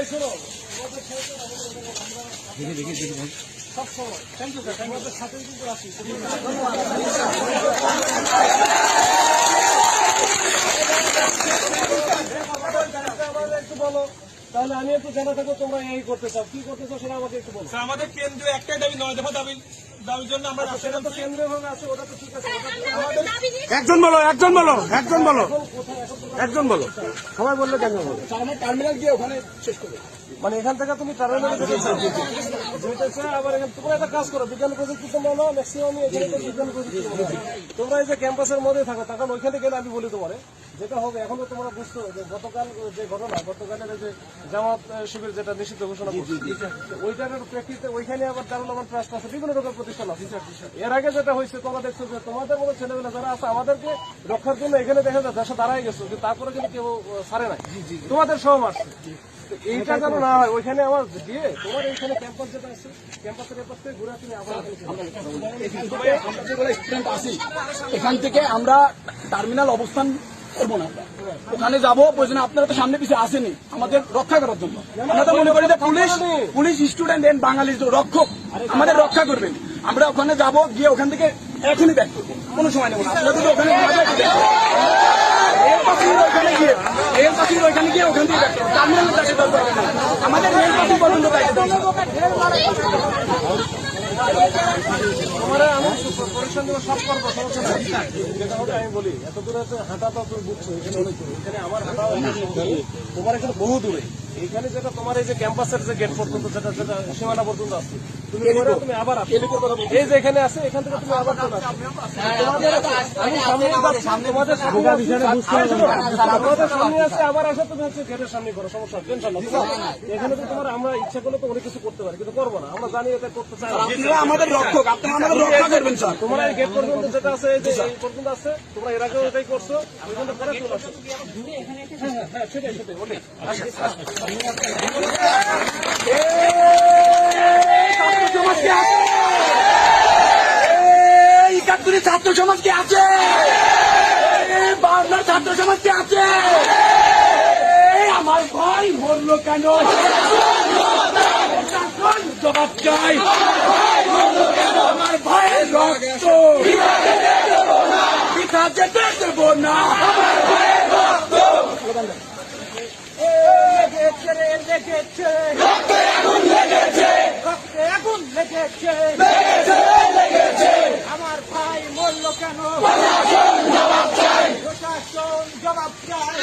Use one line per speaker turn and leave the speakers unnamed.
দেখি ভাই সব সময় থ্যাংক ইউ স্যার, আমাদের সাথে কিন্তু আসি। একটু বলো তাহলে আমি একটু জানা থাকবো তোমরা এই করতে চাও, কি করতে চাও সেটা আমাকে একটু বলো।
আমাদের কেন্দ্রীয় একটাই দাবি, 9 দফা দাবির জন্য আমরা
সেটা তো কেন্দ্রীয় ভাবে আছে, ওটা তো ঠিক আছে।
একজন বলো
সবাই বললে কেন বলো
টার্মিনাল গিয়ে ওখানে শেষ করবো,
মানে এখান থেকে তুমি টার্মিনালে যেতেছে। আবার এখানে তোমরা একটা কাজ করো, বিজ্ঞান প্রযুক্তি তোমরা নাও, ম্যাক্সিমাম এখানে তো বিজ্ঞান প্রযুক্তি তোমরা এই যে ক্যাম্পাসের মধ্যে থাকো, তখন ওইখানে গেলে আমি বলি তোমার যেটা হবে। এখনো তোমরা বুঝতে হবে যে গতকাল যে ঘটনা, গতকালের যে জামাত শিবির যেটা নিষিদ্ধ ঘোষণা করছে, ওইটার প্রেক্ষিতে ওইখানে আবার দারুল আমান ট্রাস্ট আছে, বিভিন্ন রকম প্রতিষ্ঠান আছে। এর আগে যেটা হয়েছে তোমরা দেখছো যে তোমাদের মতো ছেলেমেয়েরা যারা আছে আমাদেরকে রক্ষার জন্য এখানে দেখা যায় দেশে দাঁড়াই গেছো, কিন্তু তারপরে কিন্তু কেউ ছাড়ে নাই, তোমাদের সব আসছে। এইটা যেন না হয়, ওইখানে আমার গিয়ে তোমার এইখানে ক্যাম্পাস যেটা আছে, ক্যাম্পাসের এপাশ থেকে ঘুরে তুমি আবার
এখান থেকে আমরা টার্মিনাল অবস্থান করবো না, ওখানে যাবো। প্রয়োজনে আপনারা তো সামনে পিছিয়ে আসেনি আমাদের রক্ষা করার জন্য। আমরা তো মনে করি যে পুলিশ স্টুডেন্ট এন্ড বাঙালি রক্ষক আমাদের রক্ষা করবেন। আমরা ওখানে যাবো, গিয়ে ওখান থেকে এখনই ব্যাক করবো, কোনো সময় নেবো না। আপনারা যদি ওখানে ওখানে গিয়ে ওখান থেকে ব্যাক করবো, টার্মিনালে যাকে দরকার আমাদের রেল পাখি পর্যন্ত
তোমার আমি পরিশ্রম দেবো, সব করবো, সমস্যা নেই। যেটা হবে আমি বলি, এত দূরে হাঁটা তো তুমি বুঝছো, এখানে অনেক দূরে, এখানে আমার হাঁটাও তোমার এখানে বহু দূরে। এইখানে যেটা তোমার এই যে ক্যাম্পাসের যে গেট পর্যন্ত যেটা সীমানা পর্যন্ত আছে, তুমি আবার আসো, এই যে এখানে আছে, এখান থেকে তুমি আবার চলে আসো। তোমাদের সামনে আছে, আবার আসো, তুমি হচ্ছে গেটের সামনে করো, সমস্যা টেনশন না। এখানে তো তোমার আমরা ইচ্ছা করলে তো অনেক কিছু করতে পারি, কিন্তু করবো না, আমরা জানি এটা করতে চাই।
আমাদের রক্ষক, আপনারা আমাদের রক্ষা করবেন স্যার।
তোমরা এই গেট পর্যন্ত যেটা আছে, এই পর্যন্ত আছে, তোমরা এর আগেও এটাই করছো, ওই জন্য পরে চলে আসো। হ্যাঁ সেটাই ওটাই।
ছাত্র সমাজ কে আছে, বাংলার ছাত্র সমাজ কে আছে, আমার ভাই মরলো কেন, জবাব চাই, আমার ভাইয়ের রক্ত পিতা যেতে দেব না।
আমার ভাই মরল কেন, প্রশাসন জবাব চাই,